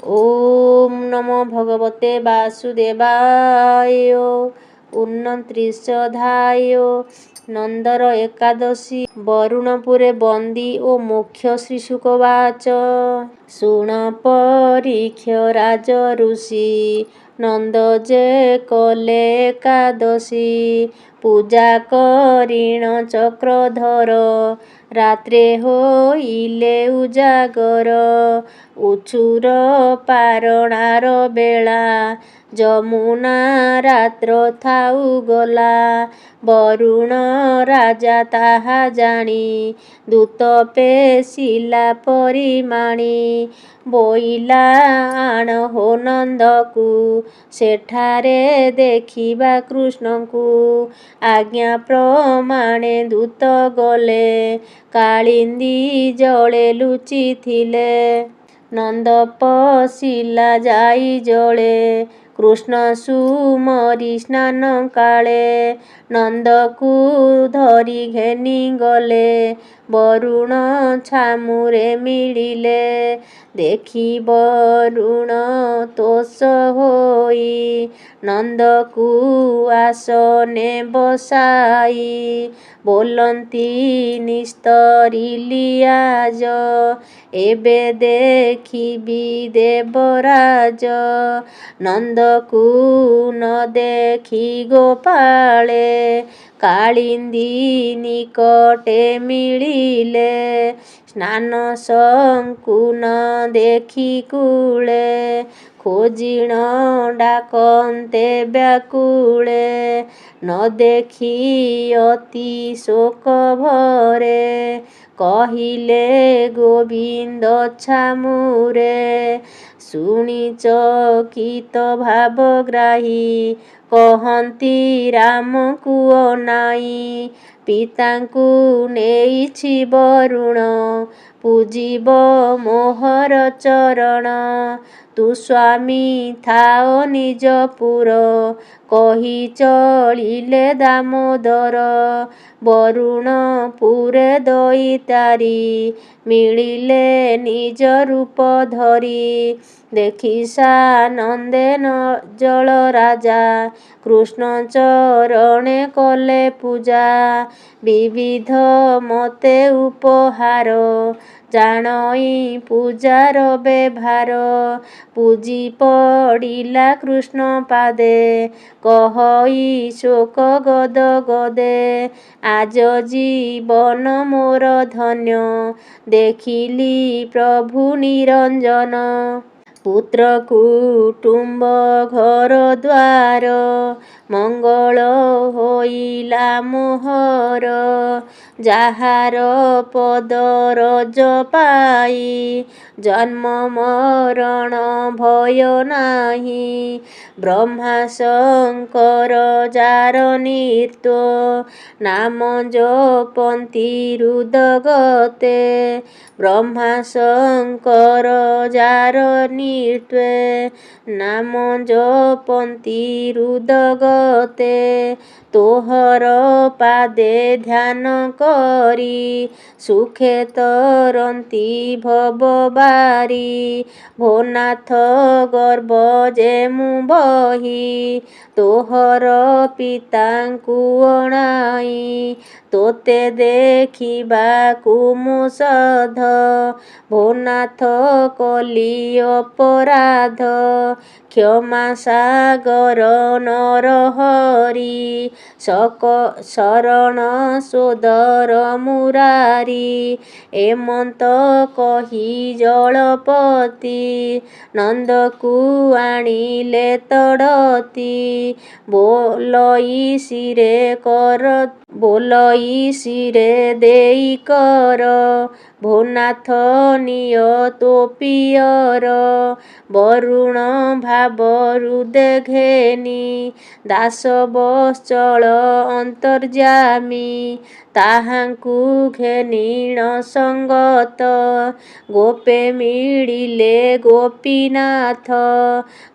ओम नमो भगवते वासुदेवाय। 29 नंदर एकादशी बरुणपुरे बंदी ओ मोक्ष श्रीशुकवाच। शुण परीक्ष राज ऋषि नंद जे कले एकादशी पूजा करिण चक्रधर रात्रे होइले उजागर उछुर पारणार बेला ଯମୁନା ରାତ୍ର ଥାଉ ଗଲା ବରୁଣ ରାଜା ତାହା ଜାଣି ଦୂତ ପେଶିଲା ପରିମାଣି ବୋଇଲା ଆଣ ହୋ ନନ୍ଦକୁ ସେଠାରେ ଦେଖିବା କୃଷ୍ଣଙ୍କୁ ଆଜ୍ଞା ପ୍ରମାଣେ ଦୂତ ଗଲେ କାଳିନ୍ଦୀ ଜଳେ ଲୁଚିଥିଲେ ନନ୍ଦ ପଶିଲା ଯାଇ ଜଳେ କୃଷ୍ଣ ସୁମରି ସ୍ନାନ କାଳେ ନନ୍ଦକୁ ଧରି ଘେନି ଗଲେ ବରୁଣ ଛାମୁରେ ମିଳିଲେ ଦେଖି ବରୁଣ ତୋଷ ହୋଇ ନନ୍ଦକୁ ଆସନେ ବସାଇ ବୋଲନ୍ତି ନିସ୍ତରିଲି ଆଜ ଏବେ ଦେଖିବି ଦେବରାଜ ନନ୍ଦକୁ ନ ଦେଖି ଗୋପାଳେ କାଳିନ୍ଦୀ ନିକଟେ ମିଳିଲେ ସ୍ନାନ ଶଙ୍କୁନ ଦେଖି କୂଳେ ଖୋଜିଣ ଡାକନ୍ତେ ବ୍ୟାକୁଳେ ନ ଦେଖି ଅତି ଶୋକ ଭରେ କହିଲେ ଗୋବିନ୍ଦ ଛାମୁରେ ଶୁଣି ଚକିତ ଭାବଗ୍ରାହୀ କହନ୍ତି ରାମକୁ ଅନାଇ ପିତାଙ୍କୁ ନେଇଛି ବରୁଣ ପୂଜିବ ମୋହର ଚରଣ ତୁ ସ୍ୱାମୀ ଥାଅ ନିଜପୁର କହି ଚଳିଲେ ଦାମୋଦର ବରୁଣ ପୁରେ ଦଇତାରି ମିଳିଲେ ନିଜ ରୂପ ଧରି ଦେଖି ସାନନ୍ଦେ ଜଳ ରାଜା କୃଷ୍ଣ ଚରଣେ କଲେ ପୂଜା ବିବିଧ ମତେ ଉପହାର ଜାଣଇ ପୂଜାର ବେଭାର ପୂଜି ପଡ଼ିଲା କୃଷ୍ଣ ପାଦେ କହଇ ଶୋକ ଗଦ ଗଦେ ଆଜ ଜୀବନ ମୋର ଧନ୍ୟ ଦେଖିଲି ପ୍ରଭୁ ନିରଞ୍ଜନ ପୁତ୍ର କୁଟୁମ୍ବ ଘର ଦ୍ୱାର ମଙ୍ଗଳ ହୋଇଲା ମୋହର ଯାହାର ପଦ ରଜ ପାଇ ଜନ୍ମ ମରଣ ଭୟ ନାହିଁ ବ୍ରହ୍ମା ଶଙ୍କର ଯାର ନୃତ୍ୟ ନାମ ଜପନ୍ତି ହୃଦଗତେ ବ୍ରହ୍ମା ଶଙ୍କର ଯାର ନୃତ୍ୟ ନାମ ଜପନ୍ତି ହୃଦଗତେ ତୋହର ପାଦେ ଧ୍ୟାନ କରି ସୁଖେ ତରନ୍ତି ଭବବାରି ଭୋନାଥ ଗର୍ବ ଯେ ମୁଁ ବହି ତୋହର ପିତାଙ୍କୁ ଅଣାଇ ତୋତେ ଦେଖିବାକୁ ମୁଁ ସଧ ଭୋନାଥ କଲି ଅପରାଧ କ୍ଷମା ସାଗର ନରହରି ଶରଣ ସୋଦର ମୁରାରି ଏମନ୍ତ କହି ଜଳପତି ନନ୍ଦକୁ ଆଣିଲେ ତଡ଼ତି ବୋଲଇ ଶିରେ ଦେଇ କର ଭୋନାଥ ନିୟ ତୋ ପିୟର ବରୁଣ ଭାବ ହୃଦେ ଘେନି ଦାସ ବତ୍ସଳ ଅନ୍ତର୍ଯ୍ୟାମୀ ତାହାଙ୍କୁ ଘେନିଣ ସଙ୍ଗତ ଗୋପେ ମିଳିଲେ ଗୋପୀନାଥ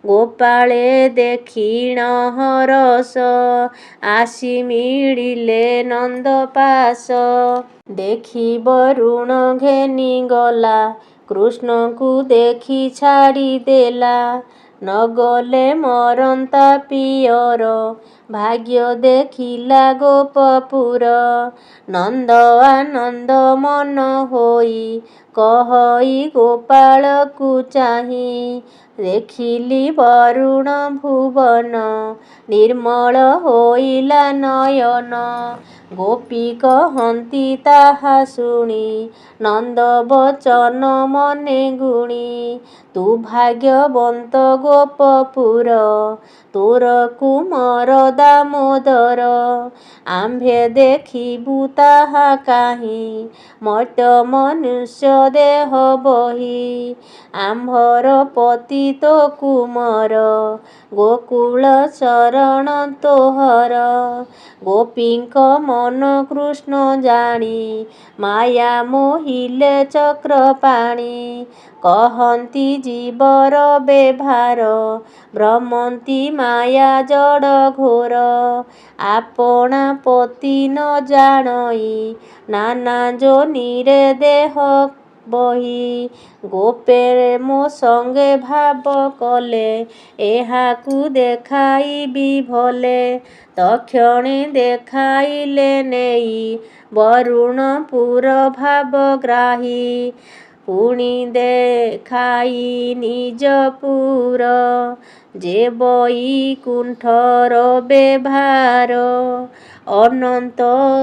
ଗୋପାଳେ ଦେଖିଣ ହରସ ଆସି ମିଳିଲେ ନନ୍ଦ ପାଶ ଦେଖି ବରୁଣ ଘେନି ଗଲା କୃଷ୍ଣଙ୍କୁ ଦେଖି ଛାଡ଼ିଦେଲା। ନଗଲେ ମରନ୍ତା ପିଅର, ଭାଗ୍ୟ ଦେଖିଲା ଗୋପପୁର। ନନ୍ଦ ଆନନ୍ଦ ମନ ହୋଇ, କହଇ ଗୋପାଳକୁ ଚାହିଁ। ଦେଖିଲି ବରୁଣ ଭୁବନ, ନିର୍ମଳ ହୋଇଲା ନୟନ। ଗୋପୀ କହନ୍ତି ତାହା ଶୁଣି, ନନ୍ଦ ବଚନ ମନେ ଗୁଣି। ତୁ ଭାଗ୍ୟବନ୍ତ ଗୋପପୁର, ତୋର କୁମର ଦାମୋଦର। ଆମ୍ଭେ ଦେଖିବୁ ତାହା କାହିଁ, ମର୍ତ୍ତ୍ୟ ମନୁଷ୍ୟ ଦେହ ବହି। ଆମ୍ଭର ପତିତ କୁମର, ଗୋକୁଳ ଚରଣ ତୋହର। ଗୋପୀଙ୍କ ମନ କୃଷ୍ଣ ଜାଣି, ମାୟା ମୋହିଲେ ଚକ୍ରପାଣି। କହନ୍ତି ଜୀବର ବେଭାର, ଭ୍ରମନ୍ତି ମାୟା ଜଡ଼ ଘୋର। ଆପଣା ପତି ନ ଜାଣଇ, ନାନା ଯୋନିରେ ଦେହ ବହି। ଗୋପେ ମୋ ସଙ୍ଗେ ଭାବ କଲେ, ଏହାକୁ ଦେଖାଇବି ଭଲେ। ତକ୍ଷଣେ ଦେଖାଇଲେ ନେଇ, ବରୁଣପୁର ଭାବଗ୍ରାହୀ। ପୁଣି ଦେଖାଇ ନିଜପୁର, ଯେ ବୈକୁଣ୍ଠର ବେଭାର। ଅନନ୍ତ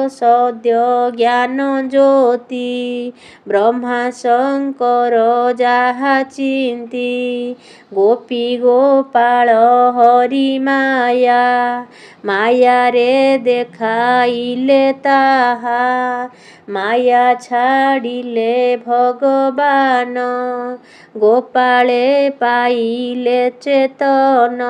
ସଦ୍ୟ ଜ୍ଞାନ ଜ୍ୟୋତି, ବ୍ରହ୍ମା ଶଙ୍କର ଯାହା ଚିନ୍ତି। ଗୋପୀ ଗୋପାଳ ହରି ମାୟା, ମାୟାରେ ଦେଖାଇଲେ ତାହା। ମାୟା ଛାଡ଼ିଲେ ଭଗବାନ, ଗୋପାଳେ ପାଇଲେ ଚେତନ।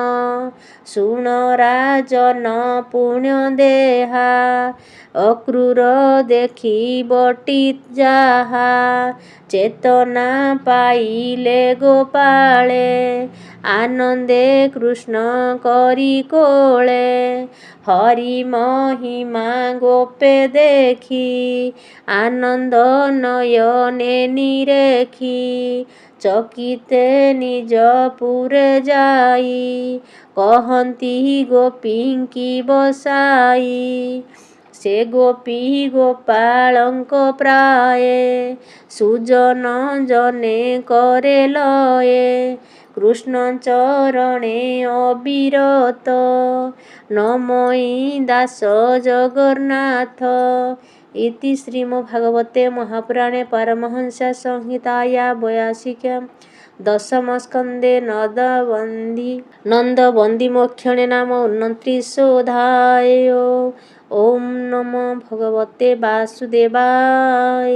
ଶୁଣ ରାଜନ ପୁଣ୍ୟ ଦେହା, ଅକ୍ରୂର ଦେଖିବଟି ଯାହା। ଚେତନା ପାଇଲେ ଗୋପାଳେ, ଆନନ୍ଦେ କୃଷ୍ଣ କରି କୋଳେ। ହରି ମହିମା ଗୋପେ ଦେଖି, ଆନନ୍ଦ ନୟନେ ନିରେଖି। ଚକିତେ ନିଜପୁରେ ଯାଇ, କହନ୍ତି ଗୋପୀଙ୍କି ବସାଇ। ସେ ଗୋପୀ ଗୋପାଳଙ୍କ ପ୍ରାୟେ, ସୁଜନ ଜନେ କରେ ଲୟେ। କୃଷ୍ଣ ଚରଣେ ଅବିରତ, ନମଇ ଦାସ ଜଗନ୍ନାଥ। ଇତି ଶ୍ରୀମଦ୍ଭାଗବତେ ମହାପୁରାଣେ ପାରମହଂସ୍ୟା ସଂହିତାୟା 82 ଦଶମସ୍କନ୍ଧେ ନନ୍ଦବନ୍ଦିମୋକ୍ଷଣେ ନାମ 29 ଓಂ ନମୋ ଭଗବତେ ବାସୁଦେବାୟ।